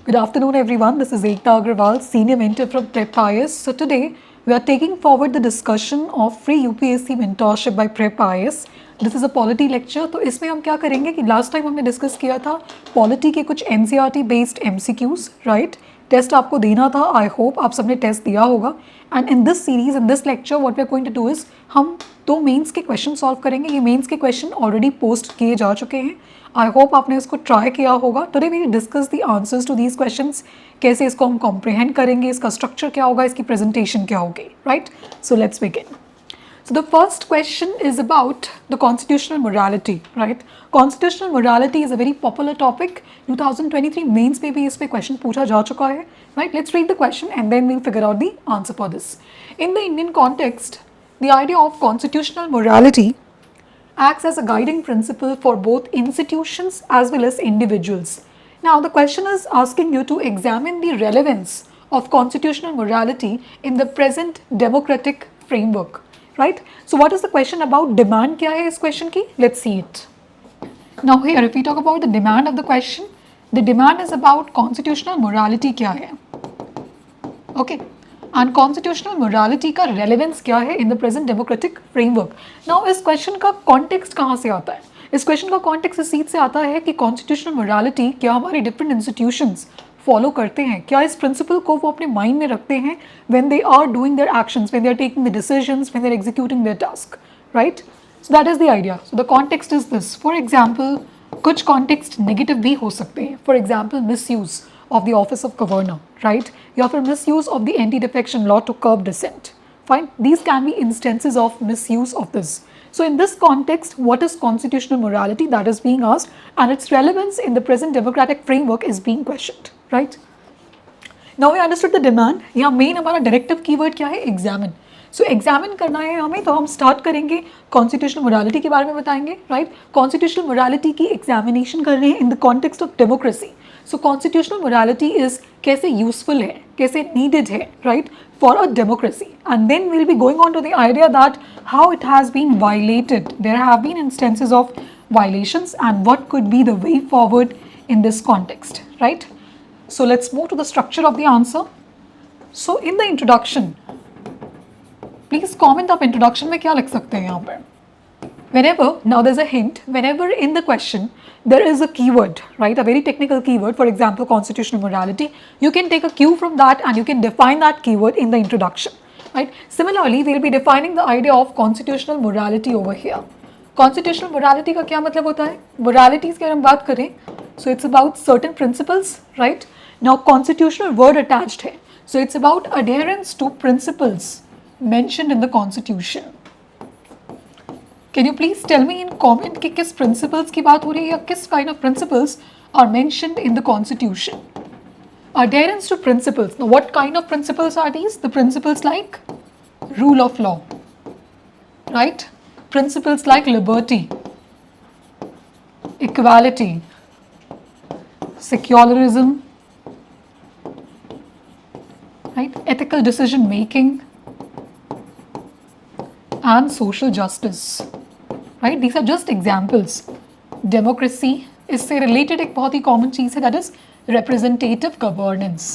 Good afternoon, everyone. This is Ekta Agrawal, Senior Mentor from PrepIS. So today we are taking forward the discussion of free UPSC mentorship by PrepIS. This is a polity lecture. तो इसमें हम क्या करेंगे कि last time हमने discuss किया था polity के कुछ NCERT based MCQs, right? Test आपको देना था. आई होप आप सबने टेस्ट दिया होगा. And in this series in this lecture what we are going to do is हम दो मेंस के क्वेश्चन सॉल्व करेंगे. ये मेंस के क्वेश्चन ऑलरेडी पोस्ट किए जा चुके हैं. आई होप आपने इसको ट्राई किया होगा. Today we discuss the answers to these questions. कैसे इसको हम कॉम्प्रिहेंड करेंगे, इसका स्ट्रक्चर क्या होगा, इसकी प्रेजेंटेशन क्या होगी, right? So let's begin. So the first question is about the constitutional morality, right? Constitutional morality is a very popular topic. 2023 mains में भी इस पे question पूछा जा चुका है, right? Let's read the question and then we'll figure out the answer for this. In the Indian context, the idea of constitutional morality acts as a guiding principle for both institutions as well as individuals. Now the question is asking you to examine the relevance of constitutional morality in the present democratic framework. Right? So what is the question about? Demand क्या है इस question की? Let's see it. Now here if we talk about the demand of the question, the demand is about constitutional morality क्या है? Okay. And constitutional morality का relevance क्या है in the present democratic framework? Now इस question का context कहाँ से आता है? इस question का context इस चीज़ से आता है कि constitutional morality क्या हमारी different institutions फॉलो करते हैं, क्या इस प्रिंसिपल को वो अपने माइंड में रखते हैं when they are doing their actions, when they are taking the decisions, when they are executing their task, right? So that is the idea. So the context is this. For example कुछ context negative भी हो सकते हैं. For example misuse of the office of governor, right? या फिर misuse of the anti defection law to curb dissent. Fine, these can be instances of misuse of this. So in this context, what is constitutional morality that is being asked, and its relevance in the present democratic framework is being questioned, right? Now we understood the demand. यहाँ main हमारा directive keyword क्या है? Examine. So examine करना है हमें, तो हम start करेंगे constitutional morality के बारे में बताएंगे, right? Constitutional morality की examination कर रहे हैं in the context of democracy. So constitutional morality is कैसे useful है, कैसे needed है, right? For a democracy. And then we'll be going on to the idea that how it has been violated. There have been instances of violations and what could be the way forward in this context, right? So let's move to the structure of the answer. So in the introduction, please comment आप introduction में क्या लिख सकते हैं यहाँ पर? Whenever, now there's a hint, whenever in the question there is a keyword, right, a very technical keyword, for example constitutional morality, you can take a cue from that and you can define that keyword in the introduction, right? Similarly, we'll be defining the idea of constitutional morality over here. Constitutional morality का क्या मतलब होता है? Moralities की अगर हम बात करें, so it's about certain principles, right? Now constitutional word attached है, so it's about adherence to principles mentioned in the constitution. Can you please tell me in comment कि किस principles की बात हो रही है या किस kind of principles are mentioned in the constitution? Adherence to principles. Now what kind of principles are these? The principles like rule of law, right? Principles like liberty, equality, secularism, right? Ethical decision making and social justice, right? These are just examples. Democracy इससे related एक बहुत ही common चीज़ है, that is representative governance.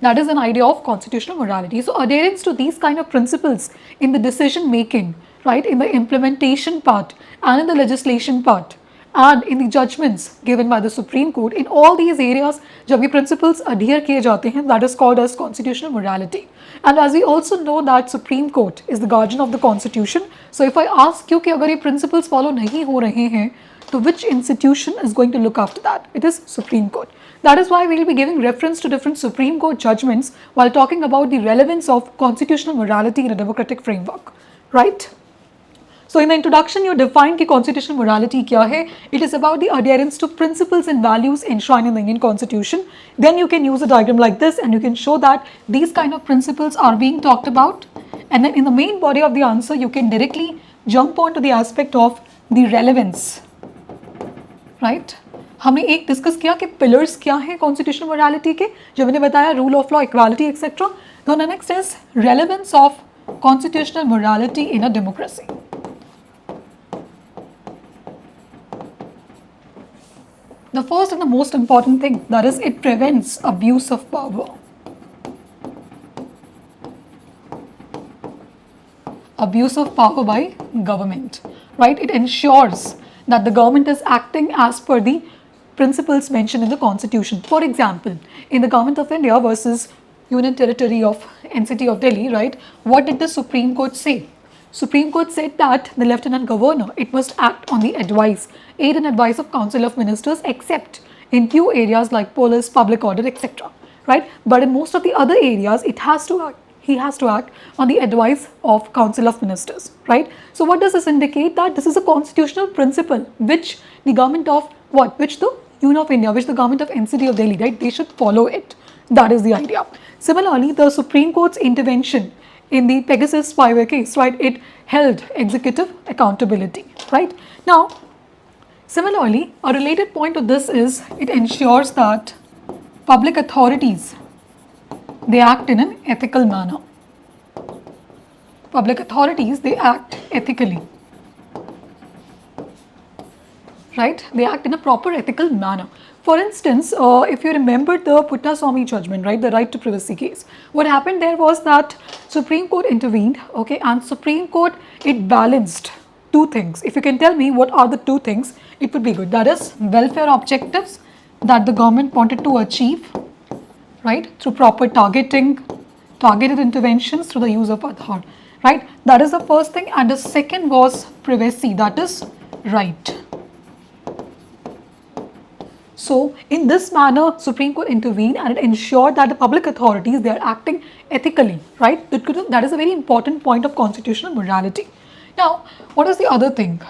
That is an idea of constitutional morality. So adherence to these kind of principles in the decision making, right, in the implementation part and in the legislation part and in the judgments given by the Supreme Court, in all these areas जब ये principles adhere किए जाते हैं, that is called as constitutional morality. And as we also know that Supreme Court is the guardian of the Constitution. So if I ask you कि अगर ये principles follow नहीं हो रहे हैं, तो which institution is going to look after that? It is Supreme Court. That is why we will be giving reference to different Supreme Court judgments while talking about the relevance of constitutional morality in a democratic framework, right? So in the introduction, you define कि constitutional morality क्या है. It is about the adherence to principles and values enshrined in the Indian Constitution. Then you can use a diagram like this and you can show that these kind of principles are being talked about. And then in the main body of the answer, you can directly jump on to the aspect of the relevance, right? हमने एक discuss किया कि pillars क्या हैं constitutional morality के, जो मैंने बताया rule of law, equality etcetera. तो next is relevance of constitutional morality in a democracy. The first and the most important thing, that is, it prevents abuse of power. Abuse of power by government, right? It ensures that the government is acting as per the principles mentioned in the constitution. For example, in the Government of India versus Union Territory of NCT of Delhi, right? What did the Supreme Court say? Supreme Court said that the Lieutenant Governor, it must act on the advice, aid and advice of Council of Ministers, except in few areas like police, public order, etc. Right? But in most of the other areas, it has to act. He has to act on the advice of Council of Ministers, right? So what does this indicate? That this is a constitutional principle which the government of what? Which the Union of India, which the government of NCT of Delhi, right? They should follow it. That is the idea. Similarly, the Supreme Court's intervention in the Pegasus spyware case, right? It held executive accountability, right? Now, similarly, a related point to this is it ensures that public authorities, they act in an ethical manner. Public authorities, they act ethically, right? They act in a proper ethical manner. For instance, if you remember the Puttaswamy judgment, right, the right to privacy case, what happened there was that Supreme Court intervened, okay, and Supreme Court, it balanced two things. If you can tell me what are the two things, it would be good. That is welfare objectives that the government wanted to achieve, right, through proper targeting, targeted interventions through the use of Aadhaar, right? That is the first thing. And the second was privacy, that is right. So in this manner, Supreme Court intervened and it ensured that the public authorities, they are acting ethically, right? That is a very important point of constitutional morality. Now, what is the other thing?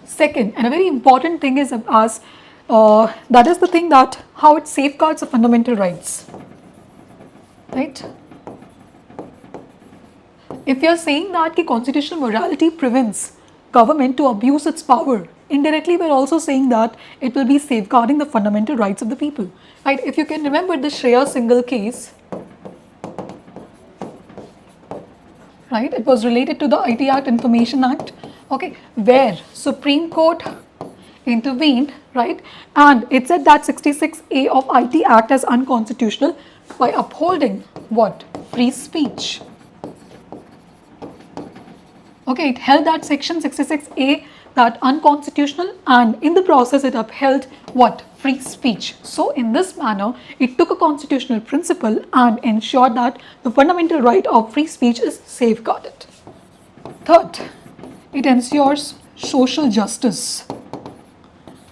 Second, and a very important thing is that is the thing that how it safeguards the fundamental rights, right? If you are saying that the constitutional morality prevents government to abuse its power, indirectly we are also saying that it will be safeguarding the fundamental rights of the people, right? If you can remember the Shreya Singhal case, right, it was related to the IT Act, Information Act, okay, where Supreme Court intervened, right, and it said that 66A of IT Act as unconstitutional by upholding what? Free speech. Okay, it held that section 66A that unconstitutional, and in the process it upheld what? Free speech. So in this manner, it took a constitutional principle and ensured that the fundamental right of free speech is safeguarded. Third, it ensures social justice.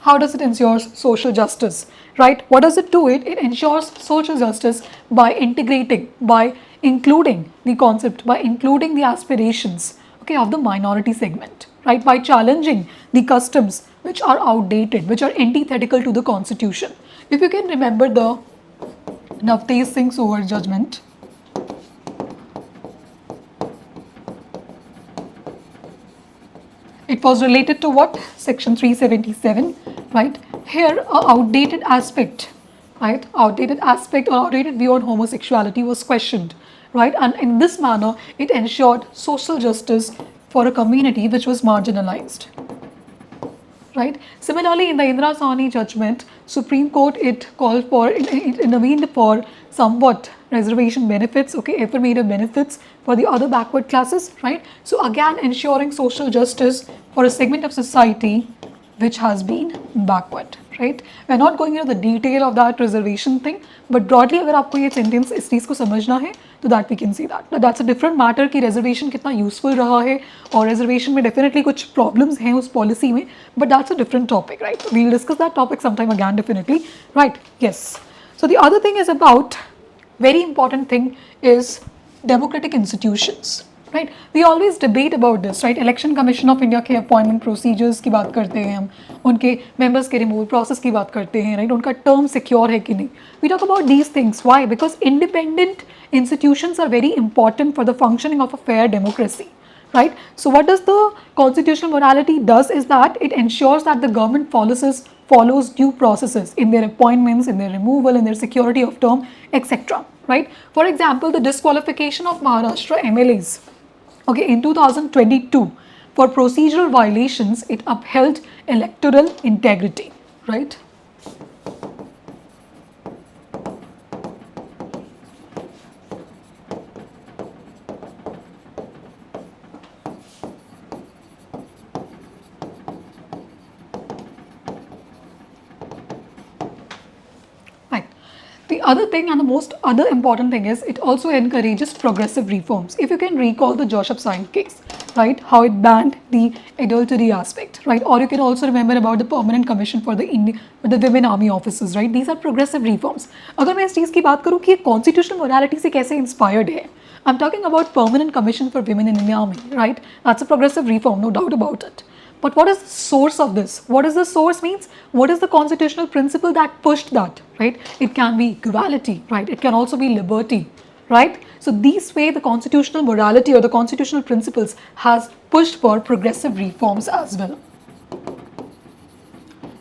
How does it ensure social justice, right? What does it do? It ensures social justice by integrating, by including the concept, by including the aspirations, okay, of the minority segment, right? By challenging the customs which are outdated, which are antithetical to the constitution. If you can remember the Navtej Singh Sohar judgment, it was related to what? Section 377, right? Here, a outdated aspect, right? Outdated aspect or outdated view on homosexuality was questioned, right? And in this manner, it ensured social justice for a community which was marginalized, right? Similarly, in the Indira Sawhney judgment, Supreme Court, it called for, it intervened for somewhat reservation benefits, okay, affirmative benefits for the other backward classes, right? So again, ensuring social justice for a segment of society which has been backward, right? We're not going into the detail of that reservation thing, but broadly अगर आपको ये sentence इस चीज़ को समझना है, तो that we can see that. But that's a different matter कि reservation कितना useful रहा है और reservation में definitely कुछ problems हैं उस policy में, but that's a different topic, right? We'll discuss that topic sometime again definitely, right? Yes. So the other thing is about, very important thing is democratic institutions, right? We always debate about this, right? Election Commission of India के appointment procedures की बात करते हैं हम, उनके members के removal process की बात करते हैं, right? उनका term secure है कि नहीं? We talk about these things. Why? Because independent institutions are very important for the functioning of a fair democracy, right? So what does the constitutional morality does is that it ensures that the government follows due processes in their appointments, in their removal, in their security of term, etc. Right? For example, the disqualification of Maharashtra MLAs, okay, in 2022 For procedural violations, it upheld electoral integrity, right? Right. The other thing and the most other important thing is it also encourages progressive reforms. If you can recall the Joseph Sign case, right, how it banned the adultery aspect, right, or you can also remember about the permanent commission for the women army officers, right. These are progressive reforms. अगर मैं इस चीज़ की बात करूँ कि ये constitutional morality से कैसे inspired है, I'm talking about permanent commission for women in the army, right. That's a progressive reform, no doubt about it. But what is the source of this? What is the source means? What is the constitutional principle that pushed that, right? It can be equality, right? It can also be liberty, right? So these way the constitutional morality or the constitutional principles has pushed for progressive reforms as well.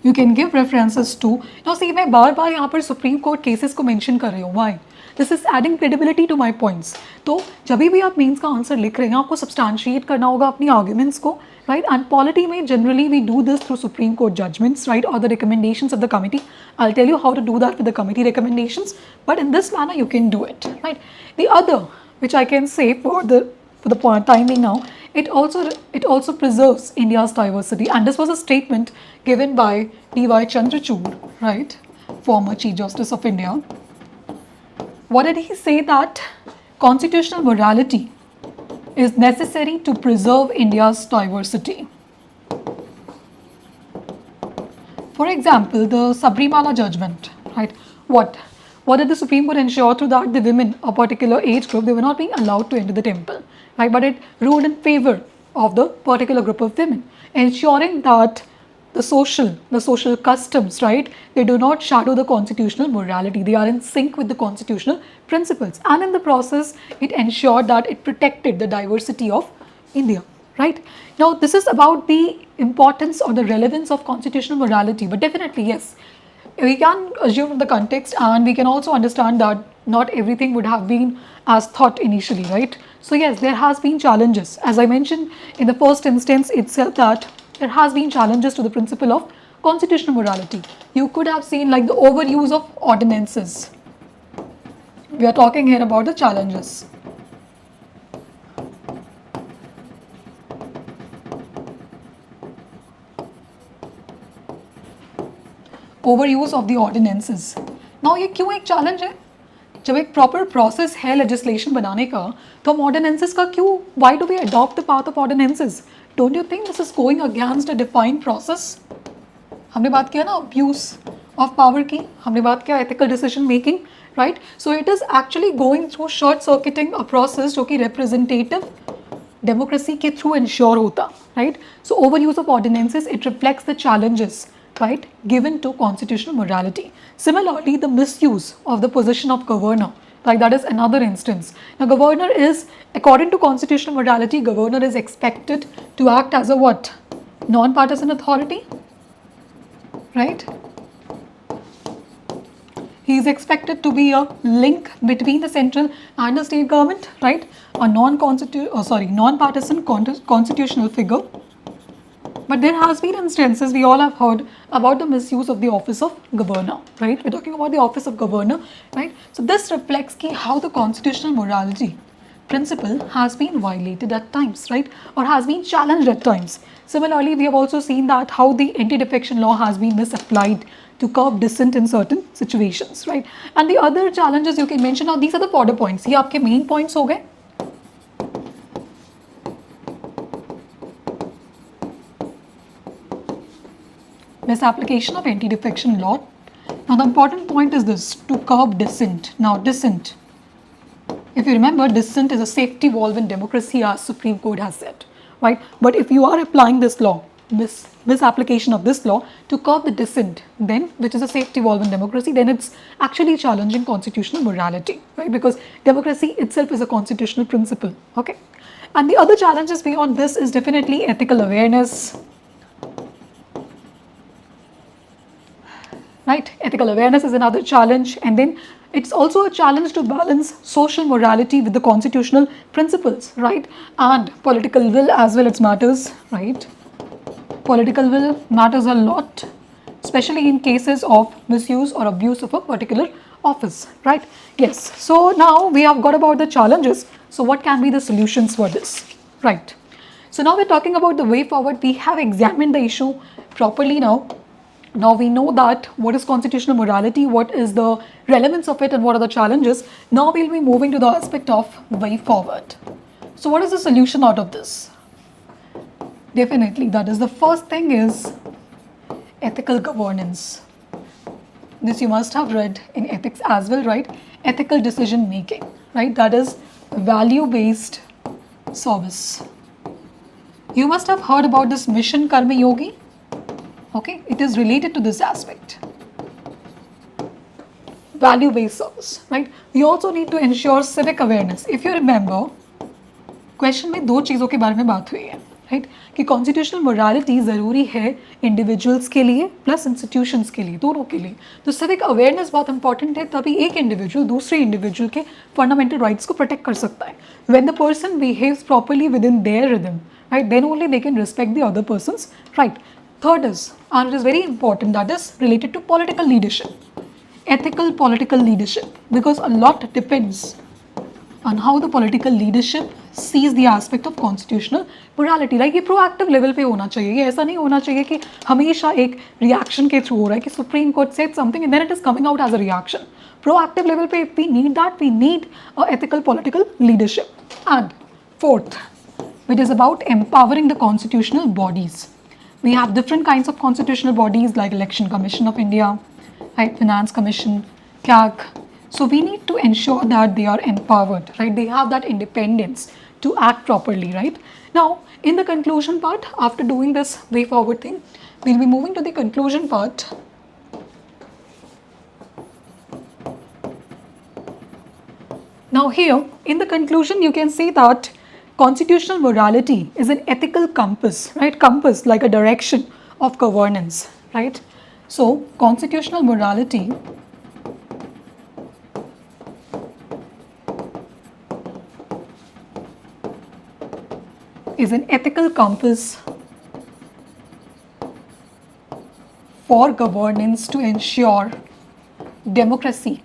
You can give references to, now see मैं बार बार यहाँ पर Supreme Court cases को mention कर रही हूँ, why? This is adding credibility to my points. तो जब भी आप मेंस का आंसर लिख रहे हैं आपको substantiate करना होगा अपनी arguments को, right? And polity में generally we do this through Supreme Court judgments, right? Or the recommendations of the committee. I'll tell you how to do that with the committee recommendations, but in this manner you can do it, right? The other, which I can say for the timing now, it also preserves India's diversity, and this was a statement given by D.Y. Chandrachud, right, former Chief Justice of India. What did he say? That constitutional morality is necessary to preserve India's diversity. For example, the Sabrimala judgment, right? What did the Supreme Court ensure? Through that the women, a particular age group, they were not being allowed to enter the temple, right? But it ruled in favor of the particular group of women, ensuring that the social customs, right, they do not shadow the constitutional morality. They are in sync with the constitutional principles, and in the process, it ensured that it protected the diversity of India, right? Now, this is about the importance or the relevance of constitutional morality, but definitely, yes, we can assume the context, and we can also understand that not everything would have been as thought initially, right? So yes, there has been challenges, as I mentioned in the first instance itself, that there has been challenges to the principle of constitutional morality. You could have seen like the overuse of ordinances. We are talking here about the challenges. Overuse of the ordinances. Now ये क्यों एक challenge है? जब एक proper process है legislation बनाने का, तो हम ordinances का क्यों? Why do we adopt the path of ordinances? Don't you think this is going against a defined process? हमने बात किया ना abuse of power की, हमने बात किया ethical decision making, right? So it is actually going through short circuiting a process जो कि representative democracy के through ensure होता, right? So overuse of ordinances, it reflects the challenges, right, given to constitutional morality. Similarly, the misuse of the position of governor, like that is another instance. Now, governor is, according to constitutional morality, governor is expected to act as a what? Non-partisan authority, right? He is expected to be a link between the central and the state government, right? A non-partisan constitutional figure. But there has been instances, we all have heard about the misuse of the office of governor, right? We're talking about the office of governor, right? So this reflects how the constitutional morality principle has been violated at times, right? Or has been challenged at times. Similarly, we have also seen that how the anti-defection law has been misapplied to curb dissent in certain situations, right? And the other challenges you can mention, now these are the border points. ये आपके main points हो गए. Misapplication of anti-defection law. Now the important point is this, to curb dissent. Now dissent, if you remember, dissent is a safety valve in democracy, as Supreme Court has said, right? But if you are applying this law, misapplication of this law to curb the dissent, then which is a safety valve in democracy, then it's actually challenging constitutional morality, right? Because democracy itself is a constitutional principle, okay? And the other challenges beyond this is definitely ethical awareness. right? Ethical awareness is another challenge, and then it's also a challenge to balance social morality with the constitutional principles, right? And political will as well, it matters, right? Political will matters a lot, especially in cases of misuse or abuse of a particular office, right? Yes, so now we have got about the challenges. So what can be the solutions for this, right? So now we're talking about the way forward. We have examined the issue properly now. Now we know that what is constitutional morality, what is the relevance of it, and what are the challenges. Now we'll be moving to the aspect of way forward. So what is the solution out of this? Definitely, that is the first thing is ethical governance. This you must have read in ethics as well, right? Ethical decision making, right? That is value-based service. You must have heard about this mission Karma Yogi. Okay, it is related to this aspect. Value-based service, right? We also need to ensure civic awareness. If you remember, question में दो चीज़ों के बारे में बात हुई है, right? कि कॉन्स्टिट्यूशनल मोरालिटी ज़रूरी है इंडिविजुअल्स के लिए प्लस इंस्टीट्यूशंस के लिए, दोनों के लिए. तो सिविक अवेयरनेस बहुत इंपॉर्टेंट है, तभी एक इंडिविजुअल दूसरे इंडिविजुअल के फंडामेंटल राइट्स को प्रोटेक्ट कर सकता है. When the person behaves properly within their rhythm, right, then only they can respect the other person's right. Third is, and it is very important, that is related to political leadership, ethical political leadership, because a lot depends on how the political leadership sees the aspect of constitutional morality. Like ये proactive level पे होना चाहिए, ये ऐसा नहीं होना चाहिए कि हमेशा एक reaction के through हो रहा है कि Supreme Court said something and then it is coming out as a reaction. Proactive level पे we need that, we need a ethical political leadership. And fourth, which is about empowering the constitutional bodies. We have different kinds of constitutional bodies like Election Commission of India, right, Finance Commission, CAG. So we need to ensure that they are empowered, right? They have that independence to act properly, right? Now, in the conclusion part, after doing this way forward thing, we'll be moving to the conclusion part. Now here, in the conclusion, you can see that constitutional morality is an ethical compass, right? Compass, like a direction of governance, right? So, constitutional morality is an ethical compass for governance to ensure democracy,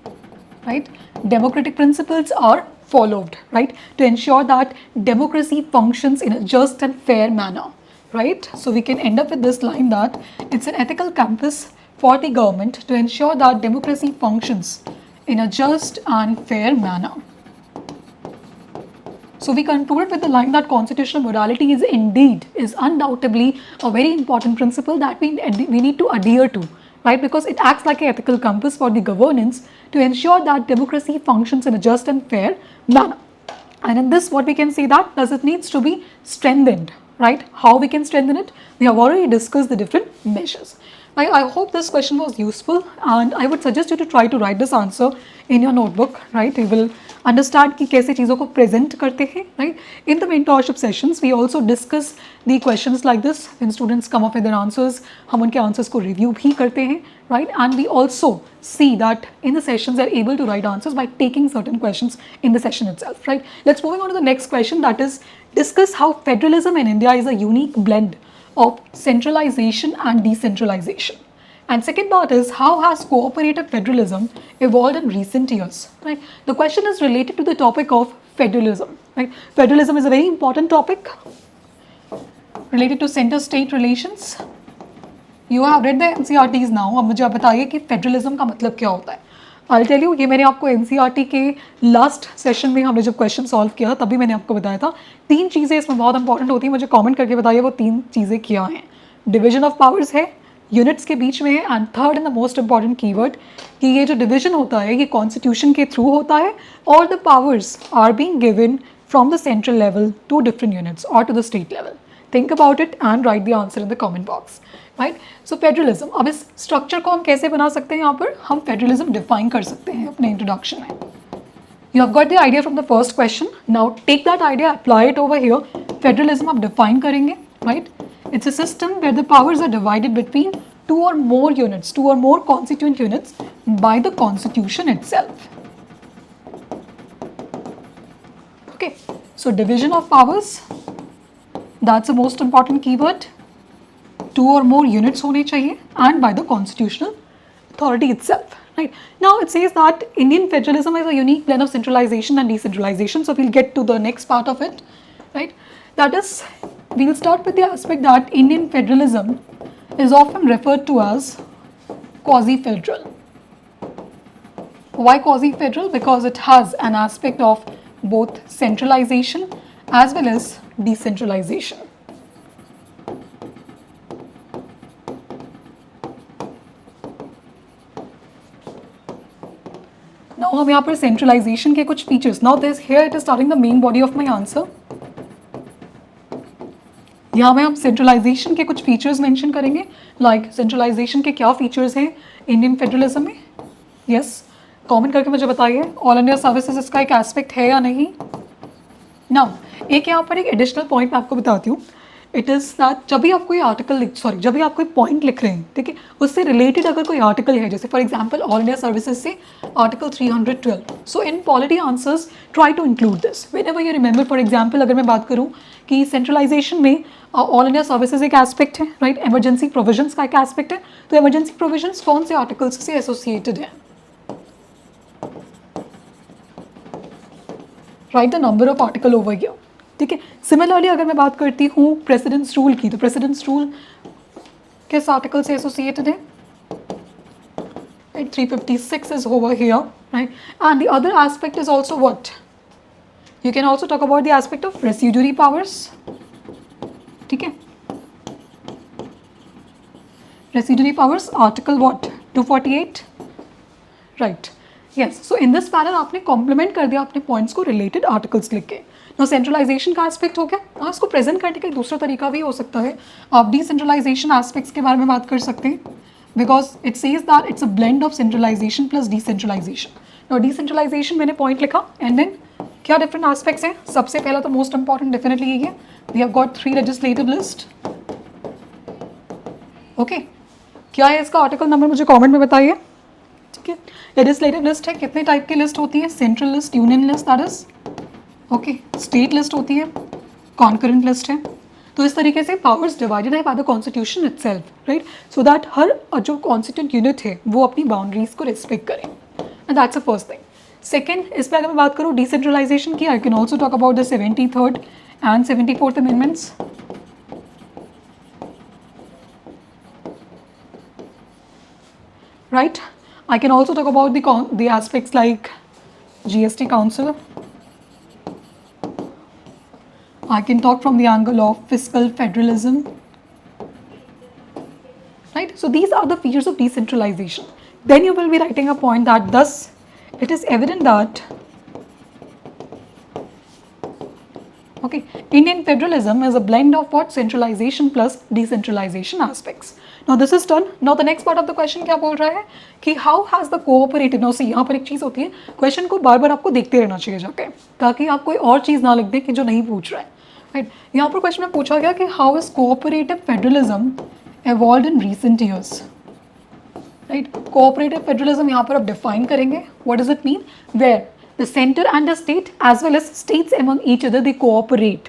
right? Democratic principles are followed, right, to ensure that democracy functions in a just and fair manner, right? So we can end up with this line that it's an ethical compass for the government to ensure that democracy functions in a just and fair manner. So we concluded with the line that constitutional morality is undoubtedly a very important principle that we need to adhere to, right? Because it acts like an ethical compass for the governance to ensure that democracy functions in a just and fair manner. And in this, what we can see that it needs to be strengthened, right? How we can strengthen it? We have already discussed the different measures. I hope this question was useful, and I would suggest you to try to write this answer in your notebook, right? You will understand कि कैसे चीज़ों को present करते हैं, right? In the mentorship sessions, we also discuss the questions like this. When students come up with their answers, हम उनके answers को review भी करते हैं, right? And we also see that in the sessions they are able to write answers by taking certain questions in the session itself, right? Let's moving on to the next question, that is discuss how federalism in India is a unique blend of centralization and decentralization. And second part is, how has cooperative federalism evolved in recent years, right? The question is related to the topic of federalism, right? Federalism is a very important topic related to center-state relations. You have read the NCERTs now. अब मुझे आप बताइए कि federalism का मतलब क्या होता है? I'll tell you, ये मैंने आपको NCERT के लास्ट सेशन में हमने जब क्वेश्चन सॉल्व किया तभी मैंने आपको बताया था. तीन चीज़ें इसमें बहुत इंपॉर्टेंट होती हैं, मुझे कमेंट करके बताइए वो तीन चीज़ें क्या हैं. डिवीजन ऑफ पावर्स है, यूनिट्स के बीच में है, and third and the most important keyword कि ये जो डिवीजन होता है ये कॉन्स्टिट्यूशन के थ्रू होता है और the powers are being given from the central level to different units और to the state level. Think about it and write the answer in the comment box, right? So federalism, अब इस structure को हम कैसे बना सकते हैं? यहाँ पर हम फेडरलिज्म डिफाइन कर सकते हैं अपने इंट्रोडक्शन में. You have got the idea from the first question. Now take that idea, apply it over here. Federalism आप डिफाइन करेंगे, राइट? It's a system where the powers are divided between two or more units, two or more constituent units by the constitution itself. Okay, so division of powers, that's the most important keyword. Two or more units होने चाहिए and by the constitutional authority itself. Right. Now it says that Indian federalism is a unique blend of centralization and decentralization. So we'll get to the next part of it. Right. That is, we'll start with the aspect that Indian federalism is often referred to as quasi-federal. Why quasi-federal? Because it has an aspect of both centralization as well as decentralization. Now हम यहाँ पर centralization के कुछ features. Now this here it is starting the main body of my answer. यहाँ में हम centralization के कुछ features mention करेंगे. Like centralization के क्या features हैं Indian federalism में? Yes, comment करके मुझे बताइए. All India services इसका एक aspect है या नहीं? Now एक यहाँ पर एक additional point मैं आपको बताती हूँ. इट इज़ दैट जब भी आप कोई आर्टिकल जब भी आप कोई पॉइंट लिख रहे हैं, ठीक है, उससे रिलेटेड अगर कोई आर्टिकल है, जैसे for example All India Services से article 312, so in polity answers try to include this whenever you remember. For example अगर मैं बात करूँ कि सेंट्रलाइजेशन में ऑल इंडिया सर्विसेज एक एस्पेक्ट है, राइट, एमरजेंसी प्रोविजंस का एक एस्पेक्ट है, तो एमरजेंसी प्रोविजंस कौन से आर्टिकल्स से एसोसिएटेड है? Right the number of article over here. ठीक है. सिमिलरली अगर मैं बात करती हूँ प्रेसिडेंट्स रूल की, तो प्रेसिडेंट्स रूल किस आर्टिकल से एसोसिएटेड है? 356 is over here, right? And the other aspect is also what? You can also talk about the aspect of residuary powers. ठीक है. Residuary powers, article what? 248, right? Yes. So in this panel आपने complement कर दिया अपने points को related articles लिख के. Now centralization का aspect हो गया. और इसको present करने का एक दूसरा तरीका भी हो सकता है. आप decentralization aspects के बारे में बात कर सकते हैं. Because it says that it's a blend of centralization plus decentralization. Now decentralization मैंने point लिखा and then क्या different aspects हैं? सबसे पहला तो most important definitely यही है. We have got 3 legislative list. Okay. क्या है इसका आर्टिकल नंबर मुझे कमेंट में बताइए. ठीक है. लेजिस्लेटिव लिस्ट है, कितने टाइप की लिस्ट होती है? Central list, union list, that is okay, state list होती है, कॉन्करेंट लिस्ट है. तो इस तरीके से पावर्स डिवाइडेड है by the constitution itself, right, so that हर जो कॉन्स्टिट्यूंट यूनिट है वो अपनी बाउंड्रीज को रिस्पेक्ट करें. And that's the first thing. Second, इस पर अगर मैं बात करूँ डिसेंट्रलाइजेशन की, I can also talk about the 73rd and 74th amendments. Right? I can also talk about the aspects like GST Council. I can talk from the angle of fiscal federalism. Right? So these are the features of decentralization. Then you will be writing a point that thus it is evident that okay, Indian federalism is a blend of what? Centralization plus decentralization aspects. Now this is done. Now the next part of the question क्या बोल रहा है कि how has the cooperative, now see यहाँ पर एक चीज़ होती है, क्वेश्चन को बार बार आपको देखते रहना चाहिए जाके, ताकि आप कोई और चीज़ ना लिख दें कि जो नहीं पूछ रहा है. राइट, यहाँ पर क्वेश्चन में पूछा गया कि how is cooperative federalism evolved in recent years. राइट, कोऑपरेटिव फेडरलिज्म यहाँ पर आप डिफाइन करेंगे. What does it mean? Where the center and the state as well as states among each other they cooperate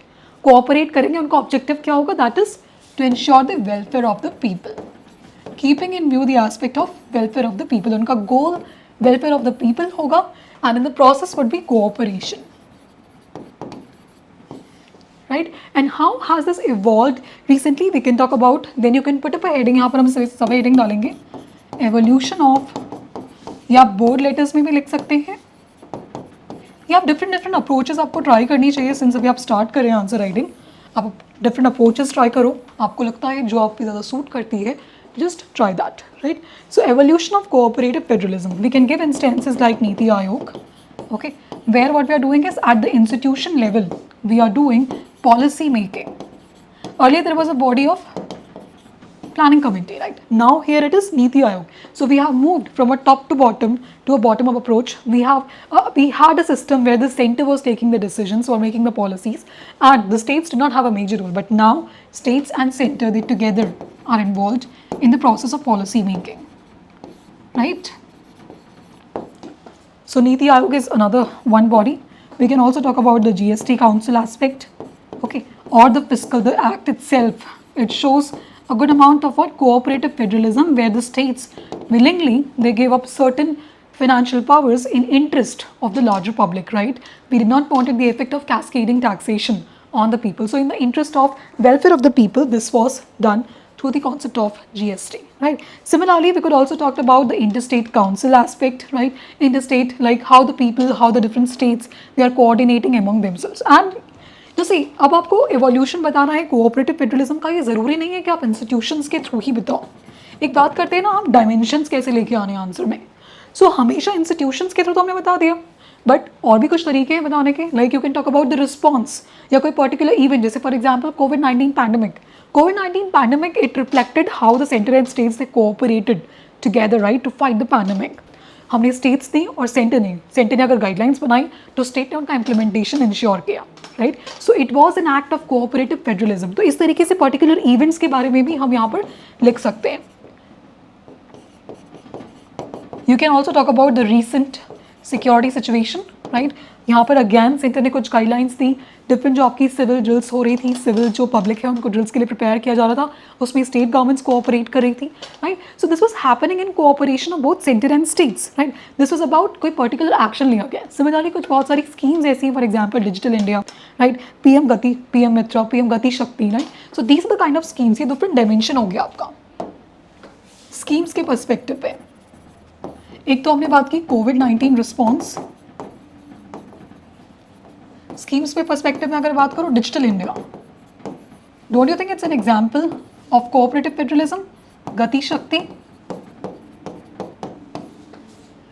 करेंगे. उनका ऑब्जेक्टिव क्या होगा? that is to ensure the welfare of the people, keeping in view the aspect of welfare of the people. उनका goal welfare of the people होगा and in the process would be cooperation. Right? And how has this evolved recently? We can talk about, then you can put up a heading, यहाँ पर हम सब heading डालेंगे evolution of, या board letters में भी लिख सकते हैं, या आप डिफरेंट अप्रोचेस आपको ट्राई करनी चाहिए. सिंस अभी आप स्टार्ट करें आंसर राइटिंग, आप डिफरेंट अप्रोचेस ट्राई करो. आपको लगता है जो आपकी ज़्यादा सूट करती है, just try that. Right, so evolution of cooperative federalism, we can give instances like Niti Aayog. Okay, where what we are doing is at the institution level we are doing policy making. Earlier there was a body of planning committee, right? Now here it is Niti Aayog. So we have moved from a top to a bottom up approach. We had a system where the center was taking the decisions or making the policies, and the states did not have a major role. But now states and center, they together are involved in the process of policy making, right? So Niti Aayog is another one body. We can also talk about the GST Council aspect, okay, or the act itself. It shows a good amount of what cooperative federalism, where the states willingly they gave up certain financial powers in interest of the larger public, right? We did not want the effect of cascading taxation on the people. So in the interest of welfare of the people, this was done through the concept of GST, right? Similarly, we could also talk about the interstate council aspect, right? Interstate, like how the people, how the different states, they are coordinating among themselves. And you see, अब आपको evolution बताना है cooperative federalism का, ये ज़रूरी नहीं है कि आप institutions के through ही बताओ. एक बात करते हैं ना, आप dimensions कैसे लेके आने आंसर में. So हमेशा institutions के through तो हमने बता दिया, बट और भी कुछ तरीके हैं बताने के, like you can talk about the response या कोई पर्टिकुलर इवेंट, जैसे for example covid pandemic. Covid pandemic, it reflected how the centre and states they cooperated together, right, to fight the pandemic. हमने स्टेट्स दी और centre ने अगर guidelines बनाई तो state ने उनका इम्प्लीमेंटेशन इंश्योर किया, right. So it was an act of cooperative federalism. तो इस तरीके से पर्टिकुलर इवेंट्स के बारे में भी हम यहाँ पर लिख सकते हैं. You can also talk about the recent security situation, right? यहाँ पर अगेन सेंटर ने कुछ गाइडलाइंस दी. डिफरेंट जो आपकी सिविल ड्रिल्स हो रही थी, सिविल जो पब्लिक है उनको ड्रिल्स के लिए प्रिपेयर किया जा रहा था, उसमें स्टेट गवर्नमेंट्स कोऑपरेट कर रही थी, right. So this was happening in cooperation of both centre and states, right. This was about कोई पर्टिकुलर एक्शन लिया गया. सिमिलरली कुछ बहुत सारी स्कीम्स ऐसी हैं, for example digital India, right, PM Gati, PM Mitra, PM Gati Shakti, right. So these are the kind of schemes. ये different dimension हो गया आपका स्कीम्स के पर्सपेक्टिव पे. एक तो हमने बात की कोविड-19 रिस्पॉन्स. स्कीम्स पे पर्सपेक्टिव में अगर बात करो, digital India, don't you think it's an example of cooperative federalism? गति Shakti,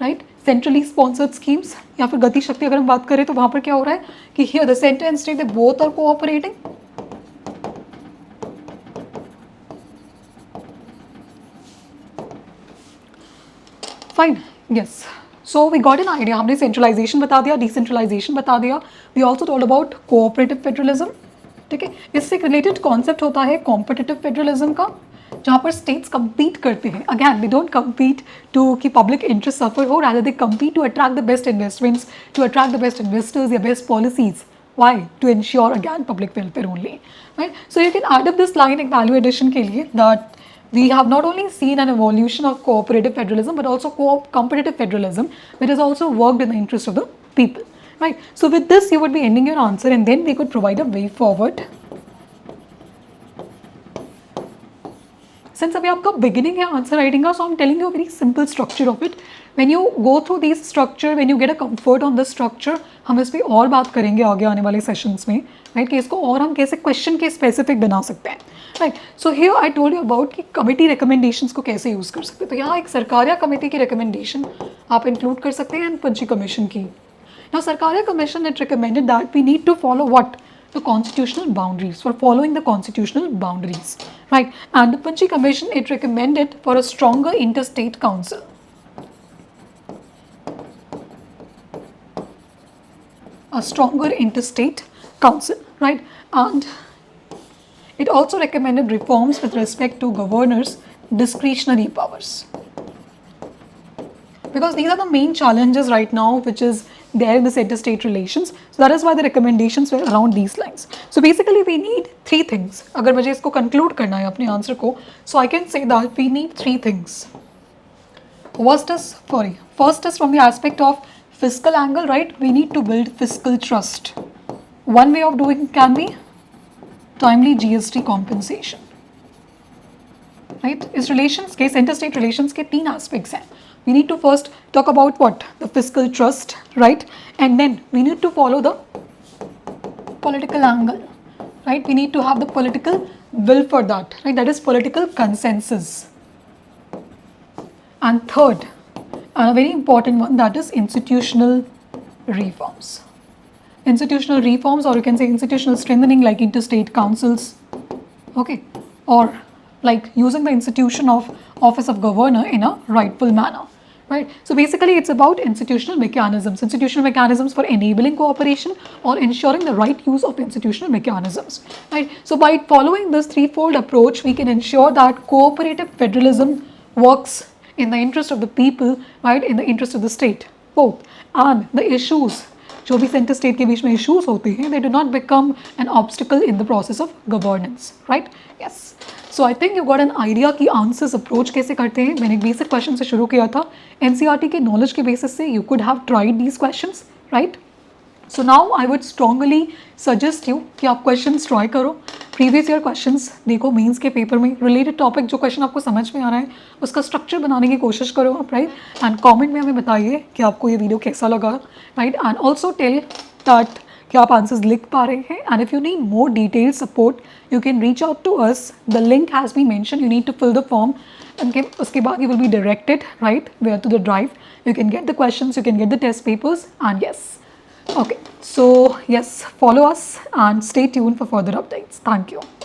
right, centrally sponsored schemes. या फिर गति शक्ति अगर हम बात करें तो वहां पर क्या हो रहा है कि here the centre and state they both are cooperating. Fine, yes. So we got an idea. हमने सेंट्रलाइजेशन बता दिया, डिसेंट्रलाइजेशन बता दिया. We also told about cooperative federalism, ठीक है. इससे रिलेटेड कॉन्सेप्ट होता है कॉम्पिटिटिव फेडरलिज्म का, जहाँ पर स्टेट्स कम्पीट करते हैं. Again they don't compete to कि पब्लिक इंटरेस्ट सफर हो, rather they compete to attract the best investments, to attract the best investors या best policies. Why? To ensure again public welfare only, right? So you can add up this line एक value addition के लिए, that we have not only seen an evolution of cooperative federalism but also competitive federalism, which has also worked in the interest of the people, right? So with this you would be ending your answer, and then we could provide a way forward. Since अभी आपका beginning है answer writing का, so I'm telling you a very simple structure of it. When you go through these structure, when you get a comfort on this structure, हम इस पर और बात करेंगे आगे आने वाले सेशंस में, राइट, कि इसको और हम कैसे क्वेश्चन के स्पेसिफिक बना सकते हैं, right. So here I told you about कि कमेटी रिकमेंडेशंस को कैसे यूज़ कर सकते हैं. तो यहाँ एक सरकारिया कमेटी की रिकमेंडेशन आप इंक्लूड कर सकते हैं, एंड पंची कमीशन की. Now Sarkaria commission it recommended that we need to follow what the constitutional boundaries, for following the constitutional boundaries, right. And the Panchi Commission, it recommended for a stronger interstate council. A stronger interstate council, right. And it also recommended reforms with respect to governors' discretionary powers, because these are the main challenges right now which is there in the center-state relations. So that is why the recommendations were around these lines. So basically we need three things. अगर मुझे इसको conclude करना है अपने answer को, so I can say that we need three things. First is from the aspect of fiscal angle, right? We need to build fiscal trust. One way of doing can be timely GST compensation, right? इस relations के center-state relations के तीन aspects हैं. We need to first talk about what? The fiscal trust, right? And then we need to follow the political angle, right? We need to have the political will for that, right? That is political consensus. And third, and a very important one, that is institutional reforms. Institutional reforms, or you can say institutional strengthening, like interstate councils, okay? Or like using the institution of office of governor in a rightful manner, right? So basically it's about institutional mechanisms for enabling cooperation or ensuring the right use of institutional mechanisms, right? So by following this threefold approach, we can ensure that cooperative federalism works in the interest of the people, right, in the interest of the state, both, and the issues जो भी centre state के बीच में issues होते हैं, they do not become an obstacle in the process of governance, right? Yes. So I think you got an idea कि answers approach कैसे करते हैं. मैंने एक बेसिक क्वेश्चन से शुरू किया था. एनसीईआरटी के नॉलेज के बेसिस से you could have tried these questions, right? So now I would strongly suggest you कि आप questions try करो. प्रीवियस ईयर क्वेश्चंस देखो मेंस के पेपर में, रिलेटेड टॉपिक जो क्वेश्चन आपको समझ में आ रहा है उसका स्ट्रक्चर बनाने की कोशिश करो आप, राइट? एंड कमेंट में हमें बताइए कि आपको ये वीडियो कैसा लगा, right? And also tell that कि आप आंसर्स लिख पा रहे हैं. And if you need more detail support you can reach out to us. The link has been mention. You need to fill the form and उसके बाद you will be directed, right, where to the drive. You can get the questions, you can get the test papers, and yes. Okay, so yes, follow us and stay tuned for further updates. Thank you.